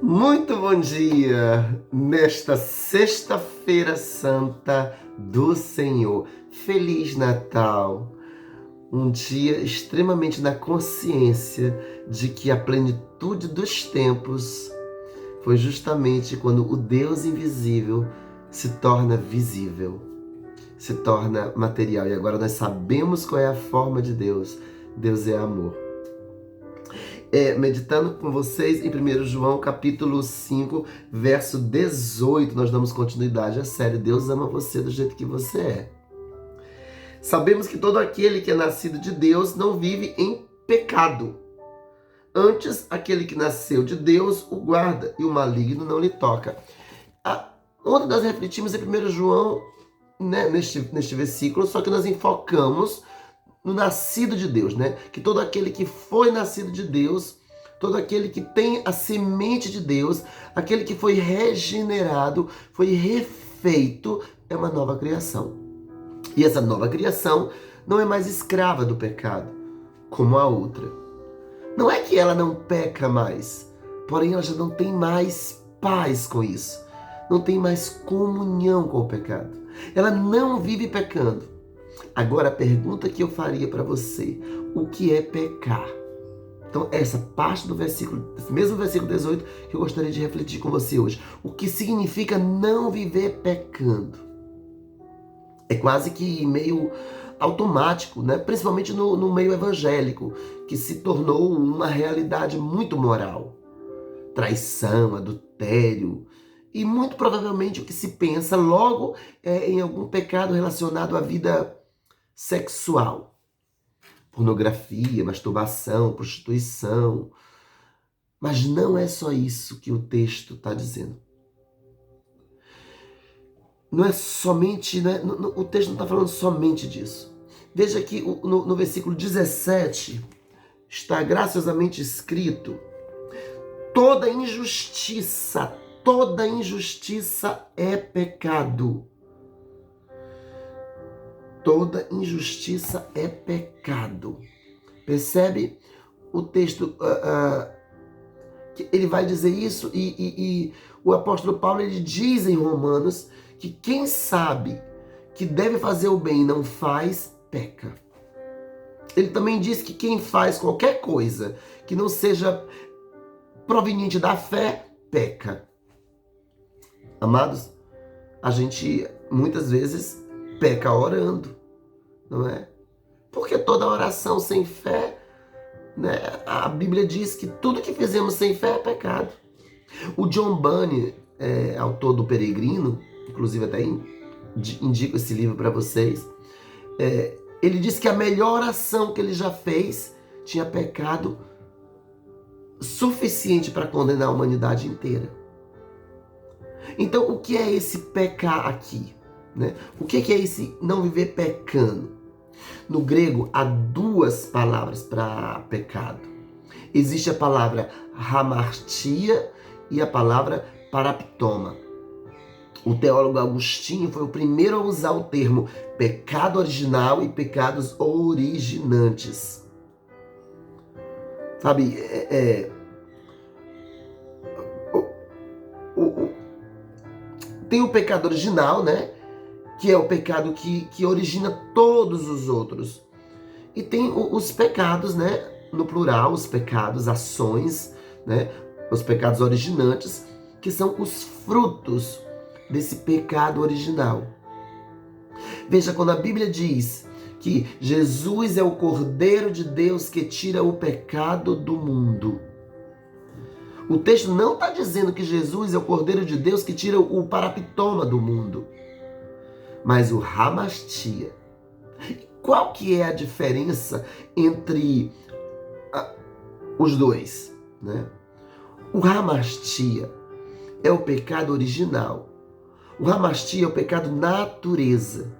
Muito bom dia nesta sexta-feira santa do Senhor. Feliz Natal! Um dia extremamente na consciência de que a plenitude dos tempos foi justamente quando o Deus invisível se torna visível, se torna material. E agora nós sabemos qual é a forma de Deus. Deus é amor. Meditando com vocês em 1 João capítulo 5, verso 18, nós damos continuidade à série Deus ama você do jeito que você é. Sabemos que todo aquele que é nascido de Deus não vive em pecado. Antes, aquele que nasceu de Deus o guarda e o maligno não lhe toca. Ontem nós refletimos em 1 João, né, neste versículo, só que nós enfocamos no nascido de Deus, né? Que todo aquele que foi nascido de Deus, todo aquele que tem a semente de Deus, aquele que foi regenerado, foi refeito, é uma nova criação. E essa nova criação não é mais escrava do pecado, como a outra. Não é que ela não peca mais, porém ela já não tem mais paz com isso. Não tem mais comunhão com o pecado. Ela não vive pecando. Agora, a pergunta que eu faria para você, o que é pecar? Então, essa parte do versículo, esse mesmo versículo 18, que eu gostaria de refletir com você hoje. O que significa não viver pecando? É quase que meio automático, né? Principalmente no meio evangélico, que se tornou uma realidade muito moral. Traição, adultério, e muito provavelmente o que se pensa logo é em algum pecado relacionado à vida sexual. Pornografia, masturbação, prostituição. Mas não é só isso que o texto está dizendo. Não é somente, né? O texto não está falando somente disso. Veja que no versículo 17 está graciosamente escrito: toda injustiça é pecado. Toda injustiça é pecado. Percebe o texto? Que ele vai dizer isso e o apóstolo Paulo ele diz em Romanos que quem sabe que deve fazer o bem e não faz, peca. Ele também diz que quem faz qualquer coisa que não seja proveniente da fé, peca. Amados, a gente muitas vezes peca orando, não é? Porque toda oração sem fé, né? A Bíblia diz que tudo que fizemos sem fé é pecado. O John Bunyan, autor do Peregrino, inclusive até indico esse livro para vocês, ele diz que a melhor oração que ele já fez tinha pecado suficiente para condenar a humanidade inteira. Então, o que é esse pecar aqui? Né? O que é esse não viver pecando? No grego, há duas palavras para pecado. Existe a palavra hamartia e a palavra paraptoma. O teólogo Agostinho foi o primeiro a usar o termo pecado original e pecados originantes. Sabe, tem o pecado original, né? Que é o pecado que origina todos os outros. E tem os pecados, né? No plural, os pecados, ações, né? Os pecados originantes, que são os frutos desse pecado original. Veja, quando a Bíblia diz que Jesus é o Cordeiro de Deus que tira o pecado do mundo, o texto não está dizendo que Jesus é o Cordeiro de Deus que tira o paraptoma do mundo, mas o hamartia. Qual que é a diferença entre os dois? Né? O hamartia é o pecado original. O hamartia é o pecado natureza.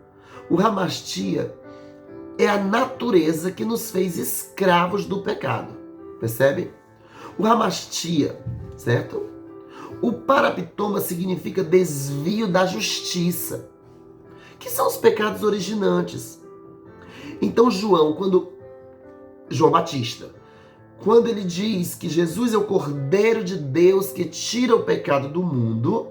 O hamartia é a natureza que nos fez escravos do pecado. Percebe? O hamartia, certo? O paraptoma significa desvio da justiça, que são os pecados originantes. Então João Batista, quando ele diz que Jesus é o Cordeiro de Deus que tira o pecado do mundo,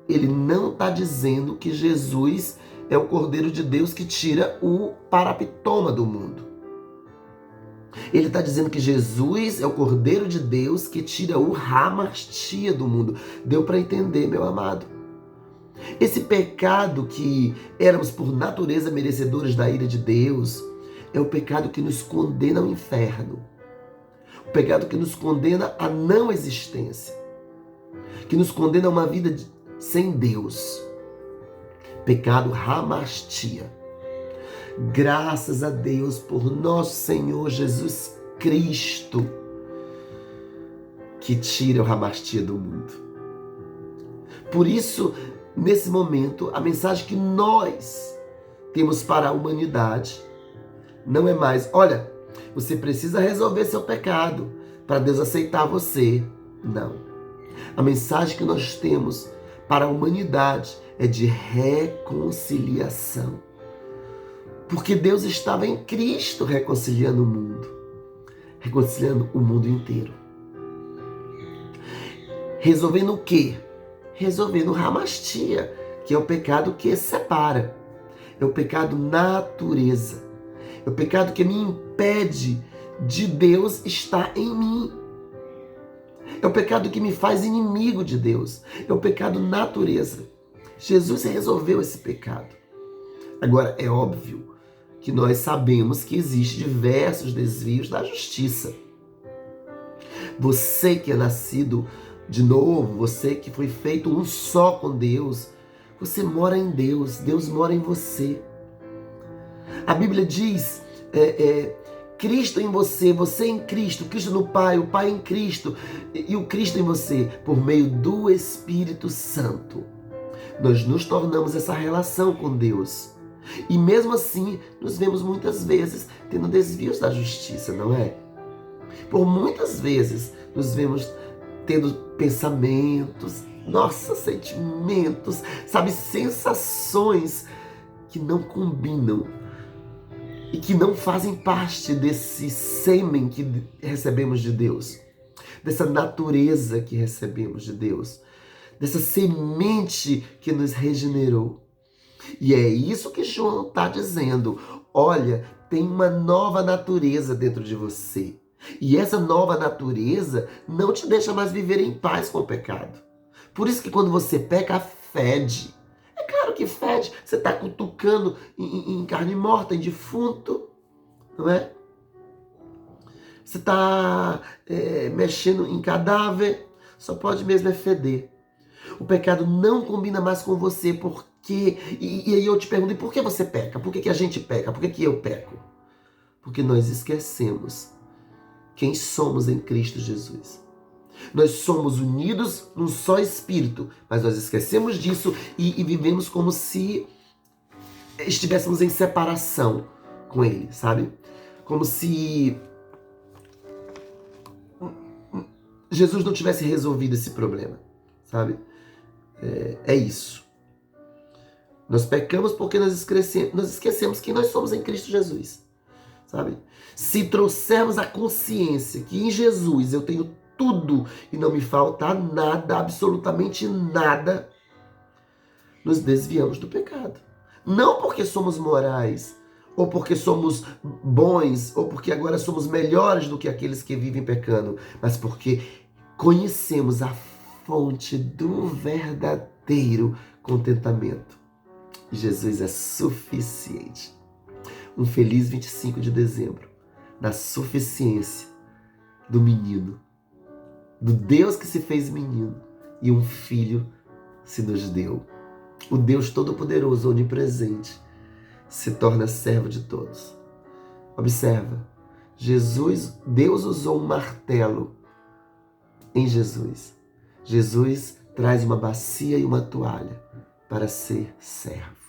ele não está dizendo que Jesus é o Cordeiro de Deus que tira o parapitoma do mundo. Ele está dizendo que Jesus é o Cordeiro de Deus que tira o hamartia do mundo. Deu para entender, meu amado? Esse pecado que éramos por natureza merecedores da ira de Deus é o pecado que nos condena ao inferno. O pecado que nos condena à não existência. Que nos condena a uma vida sem Deus. Pecado hamartia. Graças a Deus por nosso Senhor Jesus Cristo, que tira o hamartia do mundo. Por isso, nesse momento, a mensagem que nós temos para a humanidade não é mais, olha, você precisa resolver seu pecado para Deus aceitar você. Não. A mensagem que nós temos para a humanidade é de reconciliação. Porque Deus estava em Cristo reconciliando o mundo. Reconciliando o mundo inteiro. Resolvendo o quê? Resolvendo o hamartia, que é o pecado que separa. É o pecado natureza. É o pecado que me impede de Deus estar em mim. É o pecado que me faz inimigo de Deus. É o pecado natureza. Jesus resolveu esse pecado. Agora, é óbvio que nós sabemos que existem diversos desvios da justiça. Você que é nascido de novo, você que foi feito um só com Deus, você mora em Deus, Deus mora em você. A Bíblia diz, Cristo em você, você em Cristo, Cristo no Pai, o Pai em Cristo e o Cristo em você, por meio do Espírito Santo. Nós nos tornamos essa relação com Deus. E mesmo assim, nos vemos muitas vezes tendo desvios da justiça, não é? Por muitas vezes, nos vemos tendo pensamentos, sentimentos, sensações que não combinam e que não fazem parte desse sêmen que recebemos de Deus, dessa natureza que recebemos de Deus, dessa semente que nos regenerou. E é isso que João está dizendo. Olha, tem uma nova natureza dentro de você. E essa nova natureza não te deixa mais viver em paz com o pecado. Por isso que quando você peca, fede. É claro que fede. Você está cutucando em carne morta, em defunto, não é? Você está mexendo em cadáver, só pode mesmo feder. O pecado não combina mais com você, porque... E aí eu te pergunto, e por que você peca? Por que a gente peca? Por que eu peco? Porque nós esquecemos quem somos em Cristo Jesus. Nós somos unidos num só Espírito, mas nós esquecemos disso e vivemos como se estivéssemos em separação com Ele, sabe? Como se Jesus não tivesse resolvido esse problema, sabe? É isso. Nós pecamos porque nós esquecemos quem nós somos em Cristo Jesus, sabe? Se trouxermos a consciência que em Jesus eu tenho tudo e não me falta nada, absolutamente nada, nos desviamos do pecado. Não porque somos morais, ou porque somos bons, ou porque agora somos melhores do que aqueles que vivem pecando, mas porque conhecemos a fonte do verdadeiro contentamento. Jesus é suficiente. Um feliz 25 de dezembro, na suficiência do menino, do Deus que se fez menino e um filho se nos deu. O Deus Todo-Poderoso, onipresente, se torna servo de todos. Observa, Deus usou um martelo em Jesus. Jesus traz uma bacia e uma toalha para ser servo.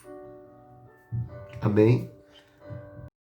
Amém?